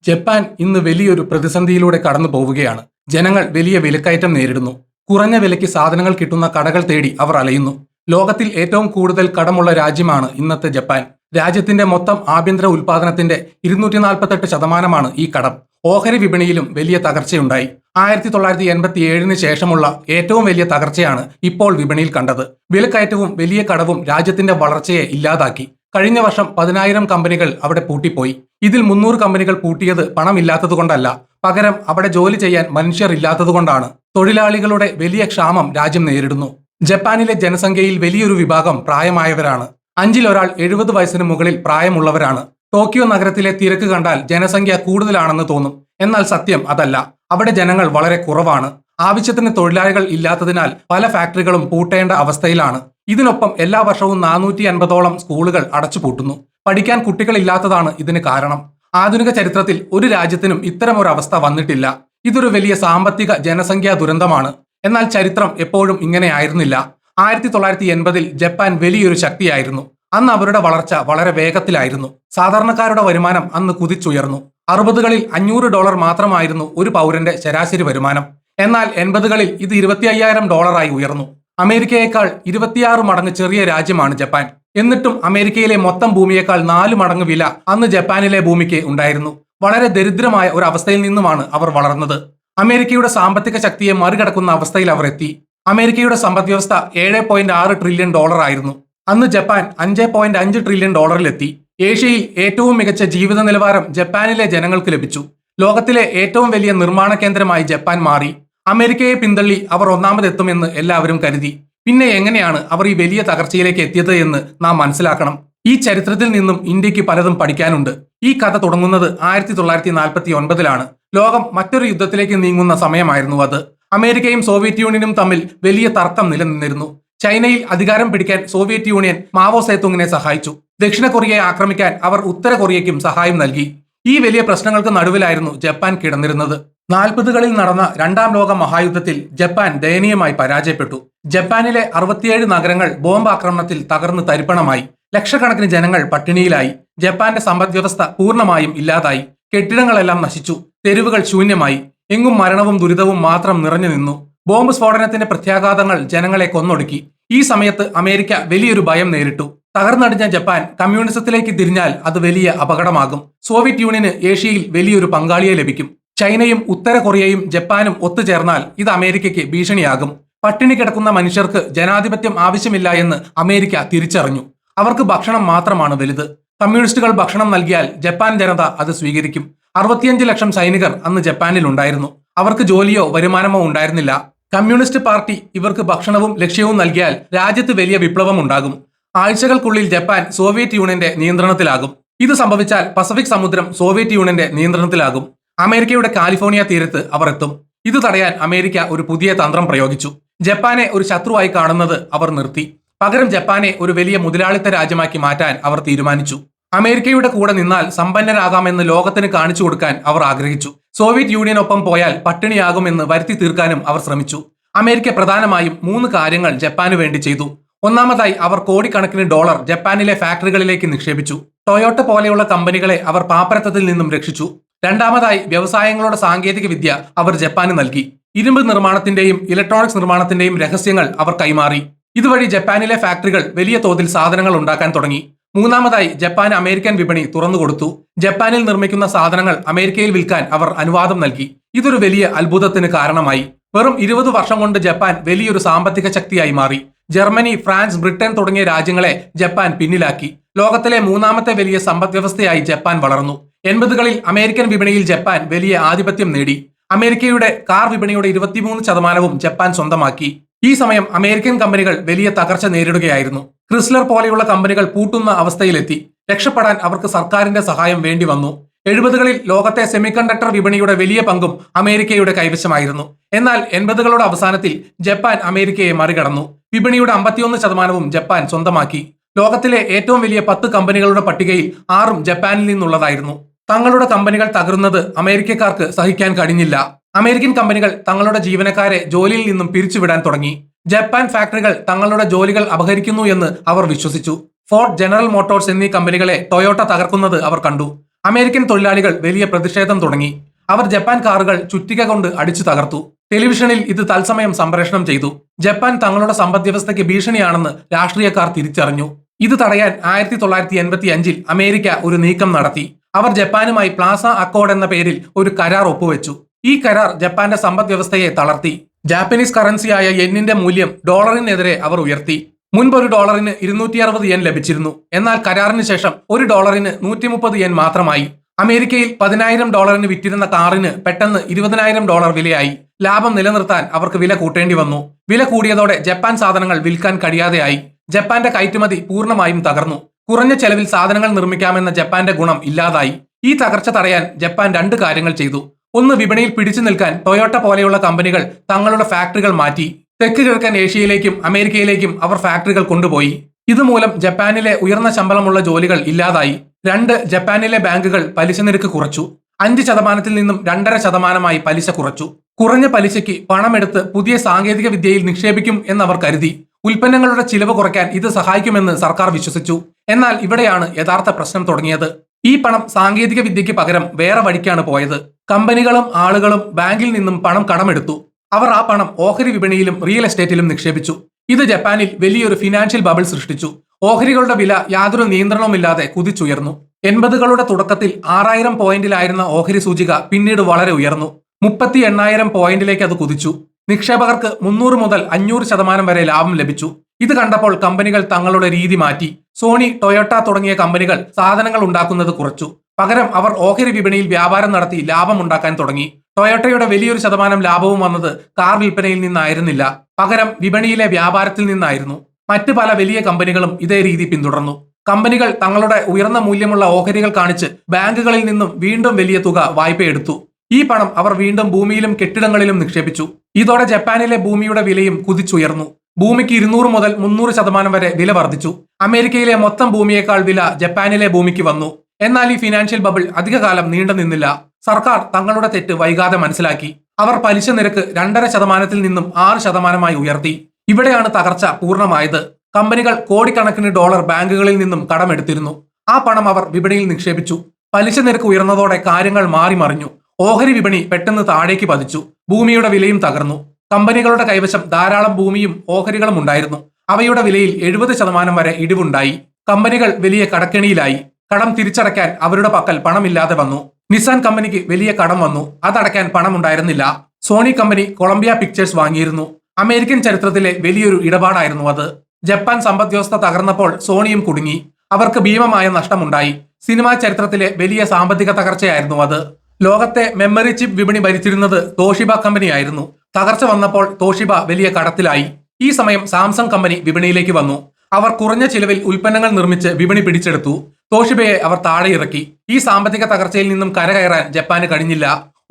Japan ഇന്ന് വലിയൊരു പ്രതിസന്ധിയിലൂടെ കടന്നു പോവുകയാണ്. ജനങ്ങൾ വലിയ വിലക്കയറ്റം നേരിടുന്നു. കുറഞ്ഞ വിലയ്ക്ക് സാധനങ്ങൾ കിട്ടുന്ന കടകൾ തേടി അവർ അലയുന്നു. ലോകത്തിൽ ഏറ്റവും കൂടുതൽ കടമുള്ള രാജ്യമാണ് ഇന്നത്തെ ജപ്പാൻ. രാജ്യത്തിന്റെ മൊത്തം ആഭ്യന്തര ഉൽപാദനത്തിന്റെ 248% ഈ കടം. ഓഹരി വിപണിയിലും വലിയ തകർച്ചയുണ്ടായി. 1987 ശേഷമുള്ള ഏറ്റവും വലിയ തകർച്ചയാണ് ഇപ്പോൾ വിപണിയിൽ കണ്ടത്. വിലക്കയറ്റവും വലിയ കടവും രാജ്യത്തിന്റെ വളർച്ചയെ ഇല്ലാതാക്കി. കഴിഞ്ഞ വർഷം 10,000 കമ്പനികൾ അവിടെ പൂട്ടിപ്പോയി. ഇതിൽ 300 കമ്പനികൾ പൂട്ടിയത് പണമില്ലാത്തതുകൊണ്ടല്ല, പകരം അവിടെ ജോലി ചെയ്യാൻ മനുഷ്യർ ഇല്ലാത്തതുകൊണ്ടാണ്. തൊഴിലാളികളുടെ വലിയ ക്ഷാമം രാജ്യം നേരിടുന്നു. ജപ്പാനിലെ ജനസംഖ്യയിൽ വലിയൊരു വിഭാഗം പ്രായമായവരാണ്. 5-ൽ 1 70 വയസ്സിന് മുകളിൽ പ്രായമുള്ളവരാണ്. ടോക്കിയോ നഗരത്തിലെ തിരക്ക് കണ്ടാൽ ജനസംഖ്യ കൂടുതലാണെന്ന് തോന്നും. എന്നാൽ സത്യം അതല്ല. അവിടെ ജനങ്ങൾ വളരെ കുറവാണ്. ആവശ്യത്തിന് തൊഴിലാളികൾ ഇല്ലാത്തതിനാൽ പല ഫാക്ടറികളും പൂട്ടേണ്ട അവസ്ഥയിലാണ്. ഇതിനൊപ്പം എല്ലാ വർഷവും 450ഓളം സ്കൂളുകൾ അടച്ചുപൂട്ടുന്നു. പഠിക്കാൻ കുട്ടികളില്ലാത്തതാണ് ഇതിന് കാരണം. ആധുനിക ചരിത്രത്തിൽ ഒരു രാജ്യത്തിനും ഇത്തരമൊരു അവസ്ഥ വന്നിട്ടില്ല. ഇതൊരു വലിയ സാമ്പത്തിക ജനസംഖ്യാ ദുരന്തമാണ്. എന്നാൽ ചരിത്രം എപ്പോഴും ഇങ്ങനെയായിരുന്നില്ല. 1980-ൽ ജപ്പാൻ വലിയൊരു ശക്തിയായിരുന്നു. അന്ന് അവരുടെ വളർച്ച വളരെ വേഗത്തിലായിരുന്നു. സാധാരണക്കാരുടെ വരുമാനം അന്ന് കുതിച്ചുയർന്നു. 60കളിൽ $500 മാത്രമായിരുന്നു ഒരു പൗരന്റെ ശരാശരി വരുമാനം. എന്നാൽ 80കളിൽ ഇത് $25,000 ഉയർന്നു. അമേരിക്കയേക്കാൾ 26 മടങ്ങ് ചെറിയ രാജ്യമാണ് ജപ്പാൻ. എന്നിട്ടും അമേരിക്കയിലെ മൊത്തം ഭൂമിയേക്കാൾ 4 മടങ്ങ് വില അന്ന് ജപ്പാനിലെ ഭൂമിക്ക് ഉണ്ടായിരുന്നു. വളരെ ദരിദ്രമായ ഒരു അവസ്ഥയിൽ നിന്നുമാണ് അവർ വളർന്നത്. അമേരിക്കയുടെ സാമ്പത്തിക ശക്തിയെ മറികടക്കുന്ന അവസ്ഥയിൽ അവർ എത്തി. അമേരിക്കയുടെ സമ്പദ്വ്യവസ്ഥ $7.6 ട്രില്യൺ ആയിരുന്നു. അന്ന് ജപ്പാൻ $5.5 ട്രില്യൺ എത്തി. ഏഷ്യയിൽ ഏറ്റവും മികച്ച ജീവിത നിലവാരം ജപ്പാനിലെ ജനങ്ങൾക്ക് ലഭിച്ചു. ലോകത്തിലെ ഏറ്റവും വലിയ നിർമ്മാണ കേന്ദ്രമായി ജപ്പാൻ മാറി. അമേരിക്കയെ പിന്തള്ളി അവർ ഒന്നാമതെത്തുമെന്ന് എല്ലാവരും കരുതി. പിന്നെ എങ്ങനെയാണ് അവർ ഈ വലിയ തകർച്ചയിലേക്ക് എത്തിയത് എന്ന് നാം മനസ്സിലാക്കണം. ഈ ചരിത്രത്തിൽ നിന്നും ഇന്ത്യക്ക് പലതും പഠിക്കാനുണ്ട്. ഈ കഥ തുടങ്ങുന്നത് 1949-ലാണ്. ലോകം മറ്റൊരു യുദ്ധത്തിലേക്ക് നീങ്ങുന്ന സമയമായിരുന്നു അത്. അമേരിക്കയും സോവിയറ്റ് യൂണിയനും തമ്മിൽ വലിയ തർക്കം നിലനിന്നിരുന്നു. ചൈനയിൽ അധികാരം പിടിക്കാൻ സോവിയറ്റ് യൂണിയൻ മാവോ സേതുങ്ങിനെ സഹായിച്ചു. ദക്ഷിണ കൊറിയയെ ആക്രമിക്കാൻ അവർ ഉത്തര കൊറിയയ്ക്കും സഹായം നൽകി. ഈ വലിയ പ്രശ്നങ്ങൾക്ക് നടുവിലായിരുന്നു ജപ്പാൻ കിടന്നിരുന്നത്. 40കളിൽ നടന്ന 2ാം ലോക മഹായുദ്ധത്തിൽ ജപ്പാൻ ദയനീയമായി പരാജയപ്പെട്ടു. ജപ്പാനിലെ 67 നഗരങ്ങൾ ബോംബ് ആക്രമണത്തിൽ തകർന്ന് തരിപ്പണമായി. ലക്ഷക്കണക്കിന് ജനങ്ങൾ പട്ടിണിയിലായി. ജപ്പാന്റെ സമ്പദ്വ്യവസ്ഥ പൂർണ്ണമായും ഇല്ലാതായി. കെട്ടിടങ്ങളെല്ലാം നശിച്ചു. തെരുവുകൾ ശൂന്യമായി. എങ്ങും മരണവും ദുരിതവും മാത്രം നിറഞ്ഞു നിന്നു. ബോംബ് സ്ഫോടനത്തിന്റെ പ്രത്യാഘാതങ്ങൾ ജനങ്ങളെ കൊന്നൊടുക്കി. ഈ സമയത്ത് അമേരിക്ക വലിയൊരു ഭയം നേരിട്ടു. തകർന്നടിഞ്ഞ ജപ്പാൻ കമ്മ്യൂണിസത്തിലേക്ക് തിരിഞ്ഞാൽ അത് വലിയ അപകടമാകും. സോവിയറ്റ് യൂണിയന് ഏഷ്യയിൽ വലിയൊരു പങ്കാളിയെ ലഭിക്കും. ചൈനയും ഉത്തര കൊറിയയും ജപ്പാനും ഒത്തുചേർന്നാൽ ഇത് അമേരിക്കയ്ക്ക് ഭീഷണിയാകും. പട്ടിണി കിടക്കുന്ന മനുഷ്യർക്ക് ജനാധിപത്യം ആവശ്യമില്ല എന്ന് അമേരിക്ക തിരിച്ചറിഞ്ഞു. അവർക്ക് ഭക്ഷണം മാത്രമാണ് വലുത്. കമ്മ്യൂണിസ്റ്റുകൾ ഭക്ഷണം നൽകിയാൽ ജപ്പാൻ ജനത അത് സ്വീകരിക്കും. 65 ലക്ഷം സൈനികർ അന്ന് ജപ്പാനിൽ ഉണ്ടായിരുന്നു. അവർക്ക് ജോലിയോ വരുമാനമോ ഉണ്ടായിരുന്നില്ല. കമ്മ്യൂണിസ്റ്റ് പാർട്ടി ഇവർക്ക് ഭക്ഷണവും ലക്ഷ്യവും നൽകിയാൽ രാജ്യത്ത് വലിയ വിപ്ലവം ഉണ്ടാകും. ആഴ്ചകൾക്കുള്ളിൽ ജപ്പാൻ സോവിയറ്റ് യൂണിയന്റെ നിയന്ത്രണത്തിലാകും. ഇത് സംഭവിച്ചാൽ പസഫിക് സമുദ്രം സോവിയറ്റ് യൂണിയന്റെ നിയന്ത്രണത്തിലാകും. അമേരിക്കയുടെ കാലിഫോർണിയ തീരത്ത് അവർ എത്തും. ഇത് തടയാൻ അമേരിക്ക ഒരു പുതിയ തന്ത്രം പ്രയോഗിച്ചു. ജപ്പാനെ ഒരു ശത്രുവായി കാണുന്നത് അവർ നിർത്തി. പകരം ജപ്പാനെ ഒരു വലിയ മുതലാളിത്ത രാജ്യമാക്കി മാറ്റാൻ അവർ തീരുമാനിച്ചു. അമേരിക്കയുടെ കൂടെ നിന്നാൽ സമ്പന്നരാകാമെന്ന് ലോകത്തിന് കാണിച്ചു കൊടുക്കാൻ അവർ ആഗ്രഹിച്ചു. സോവിയറ്റ് യൂണിയനൊപ്പം പോയാൽ പട്ടിണിയാകുമെന്ന് വരുത്തി തീർക്കാനും അവർ ശ്രമിച്ചു. അമേരിക്ക പ്രധാനമായും 3 കാര്യങ്ങൾ ജപ്പാന് വേണ്ടി ചെയ്തു. ഒന്നാമതായി അവർ കോടിക്കണക്കിന് ഡോളർ ജപ്പാനിലെ ഫാക്ടറികളിലേക്ക് നിക്ഷേപിച്ചു. ടൊയോട്ട പോലെയുള്ള കമ്പനികളെ അവർ പാപ്പരത്തത്തിൽ നിന്നും രക്ഷിച്ചു. രണ്ടാമതായി വ്യവസായങ്ങളുടെ സാങ്കേതിക വിദ്യ അവർ ജപ്പാന് നൽകി. ഇരുമ്പ് നിർമ്മാണത്തിന്റെയും ഇലക്ട്രോണിക്സ് നിർമ്മാണത്തിന്റെയും രഹസ്യങ്ങൾ അവർ കൈമാറി. ഇതുവഴി ജപ്പാനിലെ ഫാക്ടറികൾ വലിയ തോതിൽ സാധനങ്ങൾ ഉണ്ടാക്കാൻ തുടങ്ങി. മൂന്നാമതായി ജപ്പാൻ അമേരിക്കൻ വിപണി തുറന്നുകൊടുത്തു. ജപ്പാനിൽ നിർമ്മിക്കുന്ന സാധനങ്ങൾ അമേരിക്കയിൽ വിൽക്കാൻ അവർ അനുവാദം നൽകി. ഇതൊരു വലിയ അത്ഭുതത്തിന് കാരണമായി. വെറും 20 വർഷം കൊണ്ട് ജപ്പാൻ വലിയൊരു സാമ്പത്തിക ശക്തിയായി മാറി. ജർമ്മനി, ഫ്രാൻസ്, ബ്രിട്ടൻ തുടങ്ങിയ രാജ്യങ്ങളെ ജപ്പാൻ പിന്നിലാക്കി. ലോകത്തിലെ 3ാമത്തെ വലിയ സമ്പദ്വ്യവസ്ഥയായി ജപ്പാൻ വളർന്നു. 80കളിൽ അമേരിക്കൻ വിപണിയിൽ ജപ്പാൻ വലിയ ആധിപത്യം നേടി. അമേരിക്കയുടെ കാർ വിപണിയുടെ 23% ജപ്പാൻ സ്വന്തമാക്കി. ഈ സമയം അമേരിക്കൻ കമ്പനികൾ വലിയ തകർച്ച നേരിടുകയായിരുന്നു. ക്രിസ്ലർ പോലെയുള്ള കമ്പനികൾ പൂട്ടുന്ന അവസ്ഥയിലെത്തി. രക്ഷപ്പെടാൻ അവർക്ക് സർക്കാരിന്റെ സഹായം വേണ്ടി വന്നു. 70കളിൽ ലോകത്തെ സെമികണ്ടക്ടർ വിപണിയുടെ വലിയ പങ്കും അമേരിക്കയുടെ കൈവശമായിരുന്നു. എന്നാൽ 80കളുടെ അവസാനത്തിൽ ജപ്പാൻ അമേരിക്കയെ മറികടന്നു. വിപണിയുടെ 51% ജപ്പാൻ സ്വന്തമാക്കി. ലോകത്തിലെ ഏറ്റവും വലിയ 10 കമ്പനികളുടെ പട്ടികയിൽ 6ഉം ജപ്പാനിൽ നിന്നുള്ളതായിരുന്നു. തങ്ങളുടെ കമ്പനികൾ തകരുന്നത് അമേരിക്കക്കാർക്ക് സഹിക്കാൻ കഴിഞ്ഞില്ല. അമേരിക്കൻ കമ്പനികൾ തങ്ങളുടെ ജീവനക്കാരെ ജോലിയിൽ നിന്നും പിരിച്ചുവിടാൻ തുടങ്ങി. ജപ്പാൻ ഫാക്ടറികൾ തങ്ങളുടെ ജോലികൾ അപഹരിക്കുന്നു എന്ന് അവർ വിശ്വസിച്ചു. ഫോർഡ്, ജനറൽ മോട്ടോഴ്സ് എന്നീ കമ്പനികളെ ടൊയോട്ട തകർക്കുന്നത് അവർ കണ്ടു. അമേരിക്കൻ തൊഴിലാളികൾ വലിയ പ്രതിഷേധം തുടങ്ങി. അവർ ജപ്പാൻ കാറുകൾ ചുറ്റിക കൊണ്ട് അടിച്ചു തകർത്തു. ടെലിവിഷനിൽ ഇത് തത്സമയം സംപ്രേഷണം ചെയ്തു. ജപ്പാൻ തങ്ങളുടെ സമ്പദ്വ്യവസ്ഥയ്ക്ക് ഭീഷണിയാണെന്ന് രാഷ്ട്രീയക്കാർ തിരിച്ചറിഞ്ഞു. ഇത് തടയാൻ 1985 അമേരിക്ക ഒരു നീക്കം നടത്തി. അവർ ജപ്പാനുമായി പ്ലാസ അക്കോർഡ് എന്ന പേരിൽ ഒരു കരാർ ഒപ്പുവെച്ചു. ഈ കരാർ ജപ്പാന്റെ സമ്പദ്വ്യവസ്ഥയെ തളർത്തി. ജാപ്പനീസ് കറൻസിയായ യെന്നിന്റെ മൂല്യം ഡോളറിനെതിരെ അവർ ഉയർത്തി. മുൻപ് ഒരു ഡോളറിന് 260 yen ലഭിച്ചിരുന്നു. എന്നാൽ കരാറിന് ശേഷം ഒരു ഡോളറിന് 130 yen മാത്രമായി. അമേരിക്കയിൽ $10,000 വിറ്റിരുന്ന കാറിന് പെട്ടെന്ന് $20,000 വിലയായി. ലാഭം നിലനിർത്താൻ അവർക്ക് വില കൂട്ടേണ്ടി വന്നു. വില കൂടിയതോടെ ജപ്പാൻ സാധനങ്ങൾ വിൽക്കാൻ കഴിയാതെയായി. ജപ്പാന്റെ കയറ്റുമതി പൂർണ്ണമായും തകർന്നു. കുറഞ്ഞ ചെലവിൽ സാധനങ്ങൾ നിർമ്മിക്കാമെന്ന ജപ്പാന്റെ ഗുണം ഇല്ലാതായി. ഈ തകർച്ച തടയാൻ ജപ്പാൻ 2 കാര്യങ്ങൾ ചെയ്തു. ഒന്ന്, വിപണിയിൽ പിടിച്ചു നിൽക്കാൻ ടൊയോട്ട പോലെയുള്ള കമ്പനികൾ തങ്ങളുടെ ഫാക്ടറികൾ മാറ്റി. തെക്ക് കിഴക്കൻ ഏഷ്യയിലേക്കും അമേരിക്കയിലേക്കും അവർ ഫാക്ടറികൾ കൊണ്ടുപോയി. ഇതുമൂലം ജപ്പാനിലെ ഉയർന്ന ശമ്പളമുള്ള ജോലികൾ ഇല്ലാതായി. 2, ജപ്പാനിലെ ബാങ്കുകൾ പലിശ നിരക്ക് കുറച്ചു. 5% നിന്നും 2.5% പലിശ കുറച്ചു. കുറഞ്ഞ പലിശയ്ക്ക് പണമെടുത്ത് പുതിയ സാങ്കേതിക വിദ്യയിൽ നിക്ഷേപിക്കും എന്നവർ കരുതി. ഉൽപ്പന്നങ്ങളുടെ ചിലവ് കുറയ്ക്കാൻ ഇത് സഹായിക്കുമെന്ന് സർക്കാർ വിശ്വസിച്ചു. എന്നാൽ ഇവിടെയാണ് യഥാർത്ഥ പ്രശ്നം തുടങ്ങിയത്. ഈ പണം സാങ്കേതിക വിദ്യയ്ക്ക് പകരം വേറെ വഴിക്കാണ് പോയത്. കമ്പനികളും ആളുകളും ബാങ്കിൽ നിന്നും പണം കടമെടുത്ു. അവർ ആ പണം ഓഹരി വിപണിയിലും റിയൽ എസ്റ്റേറ്റിലും നിക്ഷേപിച്ചു. ഇത് ജപ്പാനിൽ വലിയൊരു ഫിനാൻഷ്യൽ ബബിൾ സൃഷ്ടിച്ചു. ഓഹരികളുടെ വില യാതൊരു നിയന്ത്രണവുമില്ലാതെ കുതിച്ചുയർന്നു. 80കളുടെ തുടക്കത്തിൽ 6000 പോയിന്റിലായിരുന്ന ഓഹരി സൂചിക പിന്നീട് വളരെ ഉയർന്നു. 38,000 പോയിന്റിലേക്ക് അത് കുതിച്ചു. നിക്ഷേപകർക്ക് 300 മുതൽ 500% വരെ ലാഭം ലഭിച്ചു. ഇത് കണ്ടപ്പോൾ കമ്പനികൾ തങ്ങളുടെ രീതി മാറ്റി. സോണി, ടൊയോട്ട തുടങ്ങിയ കമ്പനികൾ സാധനങ്ങൾ ഉണ്ടാക്കുന്നത് കുറച്ചു. പകരം അവർ ഓഹരി വിപണിയിൽ വ്യാപാരം നടത്തി ലാഭം ഉണ്ടാക്കാൻ തുടങ്ങി. ടൊയോട്ടയുടെ വലിയൊരു ശതമാനം ലാഭവും വന്നത് കാർ വിൽപ്പനയിൽ നിന്നായിരുന്നില്ല, പകരം വിപണിയിലെ വ്യാപാരത്തിൽ നിന്നായിരുന്നു. മറ്റ് പല വലിയ കമ്പനികളും ഇതേ രീതി പിന്തുടർന്നു. കമ്പനികൾ തങ്ങളുടെ ഉയർന്ന മൂല്യമുള്ള ഓഹരികൾ കാണിച്ച് ബാങ്കുകളിൽ നിന്നും വീണ്ടും വലിയ തുക വായ്പയെടുത്തു. ഈ പണം അവർ വീണ്ടും ഭൂമിയിലും കെട്ടിടങ്ങളിലും നിക്ഷേപിച്ചു. ഇതോടെ ജപ്പാനിലെ ഭൂമിയുടെ വിലയും കുതിച്ചുയർന്നു. ഭൂമിക്ക് 200 മുതൽ 300% വരെ വില വർദ്ധിച്ചു. അമേരിക്കയിലെ മൊത്തം ഭൂമിയേക്കാൾ വില ജപ്പാനിലെ ഭൂമിക്ക് വന്നു. എന്നാൽ ഈ ഫിനാൻഷ്യൽ ബബിൾ അധികകാലം നീണ്ടു നിന്നില്ല. സർക്കാർ തങ്ങളുടെ തെറ്റ് വൈകാതെ മനസ്സിലാക്കി. അവർ പലിശ നിരക്ക് 2.5% നിന്നും 6% ഉയർത്തി. ഇവിടെയാണ് തകർച്ച പൂർണ്ണമായത്. കമ്പനികൾ കോടിക്കണക്കിന് ഡോളർ ബാങ്കുകളിൽ നിന്നും കടമെടുത്തിരുന്നു. ആ പണം അവർ വിപണിയിൽ നിക്ഷേപിച്ചു. പലിശ നിരക്ക് ഉയർന്നതോടെ കാര്യങ്ങൾ മാറിമറിഞ്ഞു. ഓഹരി വിപണി പെട്ടെന്ന് താഴേക്ക് പതിച്ചു. ഭൂമിയുടെ വിലയും തകർന്നു. കമ്പനികളുടെ കൈവശം ധാരാളം ഭൂമിയും ഓഹരികളും ഉണ്ടായിരുന്നു. അവയുടെ വിലയിൽ 70% വരെ ഇടിവുണ്ടായി. കമ്പനികൾ വലിയ കടക്കെണിയിലായി. കടം തിരിച്ചടയ്ക്കാൻ അവരുടെ പക്കൽ പണമില്ലാതെ വന്നു. നിസാൻ കമ്പനിക്ക് വലിയ കടം വന്നു. അതടയ്ക്കാൻ പണമുണ്ടായിരുന്നില്ല. സോണി കമ്പനി കൊളംബിയ പിക്ചേഴ്സ് വാങ്ങിയിരുന്നു. അമേരിക്കൻ ചരിത്രത്തിലെ വലിയൊരു ഇടപാടായിരുന്നു അത്. ജപ്പാൻ സമ്പദ്വ്യവസ്ഥ തകർന്നപ്പോൾ സോണിയും കുടുങ്ങി. അവർക്ക് ഭീമമായ നഷ്ടമുണ്ടായി. സിനിമാ ചരിത്രത്തിലെ വലിയ സാമ്പത്തിക തകർച്ചയായിരുന്നു അത്. ലോകത്തെ മെമ്മറി ചിപ്പ് വിപണി ഭരിച്ചിരുന്നത് തോഷിബ കമ്പനിയായിരുന്നു. തകർച്ച വന്നപ്പോൾ തോഷിബ വലിയ കടത്തിലായി. ഈ സമയം സാംസങ് കമ്പനി വിപണിയിലേക്ക് വന്നു. അവർ കുറഞ്ഞ ചിലവിൽ ഉൽപ്പന്നങ്ങൾ നിർമ്മിച്ച് വിപണി പിടിച്ചെടുത്തു. തോഷിബയെ അവർ താഴെ ഇറക്കി. ഈ സാമ്പത്തിക തകർച്ചയിൽ നിന്നും കരകയറാൻ ജപ്പാന് കഴിഞ്ഞില്ല.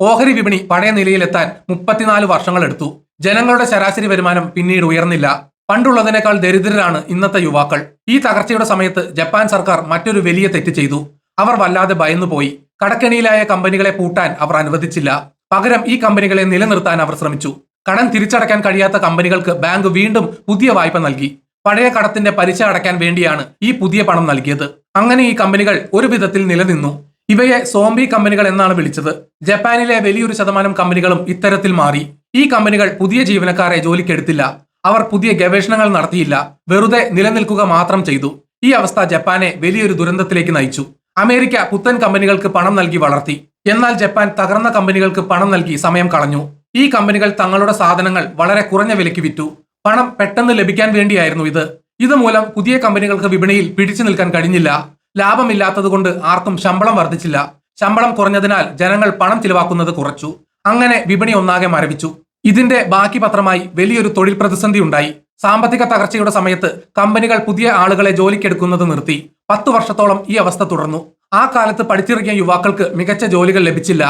ഓഹരി വിപണി പഴയ നിലയിലെത്താൻ 34 വർഷങ്ങളെടുത്തു. ജനങ്ങളുടെ ശരാശരി വരുമാനം പിന്നീട് ഉയർന്നില്ല. പണ്ടുള്ളതിനേക്കാൾ ദരിദ്രരാണ് ഇന്നത്തെ യുവാക്കൾ. ഈ തകർച്ചയുടെ സമയത്ത് ജപ്പാൻ സർക്കാർ മറ്റൊരു വലിയ തെറ്റ് ചെയ്തു. അവർ വല്ലാതെ ഭയന്നുപോയി. കടക്കെണിയിലായ കമ്പനികളെ പൂട്ടാൻ അവർ അനുവദിച്ചില്ല. പകരം ഈ കമ്പനികളെ നിലനിർത്താൻ അവർ ശ്രമിച്ചു. കടം തിരിച്ചടയ്ക്കാൻ കഴിയാത്ത കമ്പനികൾക്ക് ബാങ്ക് വീണ്ടും പുതിയ വായ്പ നൽകി. പഴയ കടത്തിന്റെ പലിശ അടയ്ക്കാൻ വേണ്ടിയാണ് ഈ പുതിയ പണം നൽകിയത്. അങ്ങനെ ഈ കമ്പനികൾ ഒരു വിധത്തിൽ നിലനിന്നു. ഇവയെ സോംബി കമ്പനികൾ എന്നാണ് വിളിച്ചത്. ജപ്പാനിലെ വലിയൊരു ശതമാനം കമ്പനികളും ഇത്തരത്തിൽ മാറി. ഈ കമ്പനികൾ പുതിയ ജീവനക്കാരെ ജോലിക്കെടുത്തില്ല. അവർ പുതിയ ഗവേഷണങ്ങൾ നടത്തിയില്ല. വെറുതെ നിലനിൽക്കുക മാത്രം ചെയ്തു. ഈ അവസ്ഥ ജപ്പാനെ വലിയൊരു ദുരന്തത്തിലേക്ക് നയിച്ചു. അമേരിക്ക പുത്തൻ കമ്പനികൾക്ക് പണം നൽകി വളർത്തി. എന്നാൽ ജപ്പാൻ തകർന്ന കമ്പനികൾക്ക് പണം നൽകി സമയം കളഞ്ഞു. ഈ കമ്പനികൾ തങ്ങളുടെ സാധനങ്ങൾ വളരെ കുറഞ്ഞ വിലയ്ക്ക് വിറ്റു. പണം പെട്ടെന്ന് ലഭിക്കാൻ വേണ്ടിയായിരുന്നു ഇത്. ഇതുമൂലം പുതിയ കമ്പനികൾക്ക് വിപണിയിൽ പിടിച്ചു നിൽക്കാൻ കഴിഞ്ഞില്ല. ലാഭമില്ലാത്തതുകൊണ്ട് ആർക്കും ശമ്പളം വർദ്ധിച്ചില്ല. ശമ്പളം കുറഞ്ഞതിനാൽ ജനങ്ങൾ പണം ചിലവാക്കുന്നത് കുറച്ചു. അങ്ങനെ വിപണി ഒന്നാകെ മരവിച്ചു. ഇതിന്റെ ബാക്കി പത്രമായി വലിയൊരു തൊഴിൽ പ്രതിസന്ധി ഉണ്ടായി. സാമ്പത്തിക തകർച്ചയുടെ സമയത്ത് കമ്പനികൾ പുതിയ ആളുകളെ ജോലിക്കെടുക്കുന്നത് നിർത്തി. 10 വർഷത്തോളം ഈ അവസ്ഥ തുടർന്നു. ആ കാലത്ത് പഠിച്ചിറങ്ങിയ യുവാക്കൾക്ക് മികച്ച ജോലികൾ ലഭിച്ചില്ല.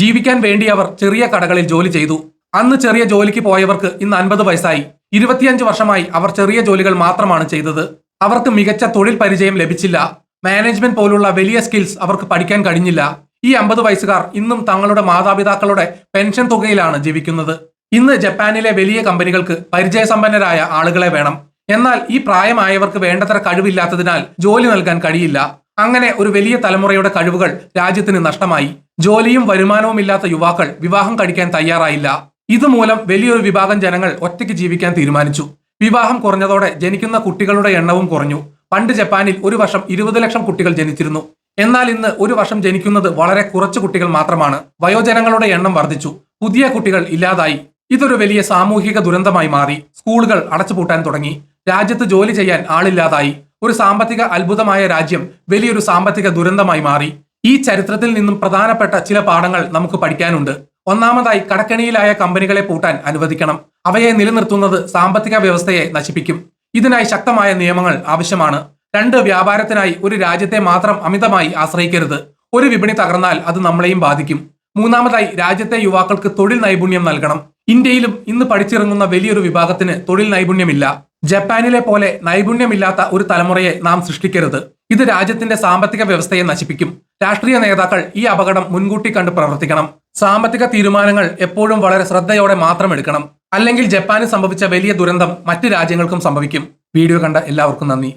ജീവിക്കാൻ വേണ്ടി അവർ ചെറിയ കടകളിൽ ജോലി ചെയ്തു. അന്ന് ചെറിയ ജോലിക്ക് പോയവർക്ക് ഇന്ന് 50 വയസ്സായി. 25 വർഷമായി അവർ ചെറിയ ജോലികൾ മാത്രമാണ് ചെയ്തത്. അവർക്ക് മികച്ച തൊഴിൽ പരിചയം ലഭിച്ചില്ല. മാനേജ്മെന്റ് പോലുള്ള വലിയ സ്കിൽസ് അവർക്ക് പഠിക്കാൻ കഴിഞ്ഞില്ല. ഈ 50 വയസ്സുകാർ ഇന്നും തങ്ങളുടെ മാതാപിതാക്കളുടെ പെൻഷൻ തുകയിലാണ് ജീവിക്കുന്നത്. ഇന്ന് ജപ്പാനിലെ വലിയ കമ്പനികൾക്ക് പരിചയസമ്പന്നരായ ആളുകളെ വേണം. എന്നാൽ ഈ പ്രായമായവർക്ക് വേണ്ടത്ര കഴിവില്ലാത്തതിനാൽ ജോലി നൽകാൻ കഴിയില്ല. അങ്ങനെ ഒരു വലിയ തലമുറയുടെ കഴിവുകൾ രാജ്യത്തിന് നഷ്ടമായി. ജോലിയും വരുമാനവുമില്ലാത്ത യുവാക്കൾ വിവാഹം കഴിക്കാൻ തയ്യാറായില്ല. ഇതുമൂലം വലിയൊരു വിഭാഗം ജനങ്ങൾ ഒറ്റയ്ക്ക് ജീവിക്കാൻ തീരുമാനിച്ചു. വിവാഹം കുറഞ്ഞതോടെ ജനിക്കുന്ന കുട്ടികളുടെ എണ്ണവും കുറഞ്ഞു. പണ്ട് ജപ്പാനിൽ ഒരു വർഷം 20 ലക്ഷം കുട്ടികൾ ജനിച്ചിരുന്നു. എന്നാൽ ഇന്ന് ഒരു വർഷം ജനിക്കുന്നത് വളരെ കുറച്ച് കുട്ടികൾ മാത്രമാണ്. വയോജനങ്ങളുടെ എണ്ണം വർദ്ധിച്ചു. പുതിയ കുട്ടികൾ ഇല്ലാതായി. ഇതൊരു വലിയ സാമൂഹിക ദുരന്തമായി മാറി. സ്കൂളുകൾ അടച്ചുപൂട്ടാൻ തുടങ്ങി. രാജ്യത്ത് ജോലി ചെയ്യാൻ ആളില്ലാതായി. ഒരു സാമ്പത്തിക അത്ഭുതമായ രാജ്യം വലിയൊരു സാമ്പത്തിക ദുരന്തമായി മാറി. ഈ ചരിത്രത്തിൽ നിന്നും പ്രധാനപ്പെട്ട ചില പാഠങ്ങൾ നമുക്ക് പഠിക്കാനുണ്ട്. ഒന്നാമതായി, കടക്കെണിയിലായ കമ്പനികളെ പൂട്ടാൻ അനുവദിക്കണം. അവയെ നിലനിർത്തുന്നത് സാമ്പത്തിക വ്യവസ്ഥയെ നശിപ്പിക്കും. ഇതിനായി ശക്തമായ നിയമങ്ങൾ ആവശ്യമാണ്. 2, വ്യാപാരത്തിനായി ഒരു രാജ്യത്തെ മാത്രം അമിതമായി ആശ്രയിക്കരുത്. ഒരു വിപണി തകർന്നാൽ അത് നമ്മളെയും ബാധിക്കും. മൂന്നാമതായി, രാജ്യത്തെ യുവാക്കൾക്ക് തൊഴിൽ നൈപുണ്യം നൽകണം. ഇന്ത്യയിലും ഇന്ന് പഠിച്ചിറങ്ങുന്ന വലിയൊരു വിഭാഗത്തിന് തൊഴിൽ നൈപുണ്യമില്ല. ജപ്പാനിലെ പോലെ നൈപുണ്യമില്ലാത്ത ഒരു തലമുറയെ നാം സൃഷ്ടിക്കരുത്. ഇത് രാജ്യത്തിന്റെ സാമ്പത്തിക വ്യവസ്ഥയെ നശിപ്പിക്കും. രാഷ്ട്രീയ നേതാക്കൾ ഈ അപകടം മുൻകൂട്ടി കണ്ട് പ്രവർത്തിക്കണം. സാമ്പത്തിക തീരുമാനങ്ങൾ എപ്പോഴും വളരെ ശ്രദ്ധയോടെ മാത്രം എടുക്കണം. അല്ലെങ്കിൽ ജപ്പാന് സംഭവിച്ച വലിയ ദുരന്തം മറ്റ് രാജ്യങ്ങൾക്കും സംഭവിക്കും. വീഡിയോ കണ്ട എല്ലാവർക്കും നന്ദി.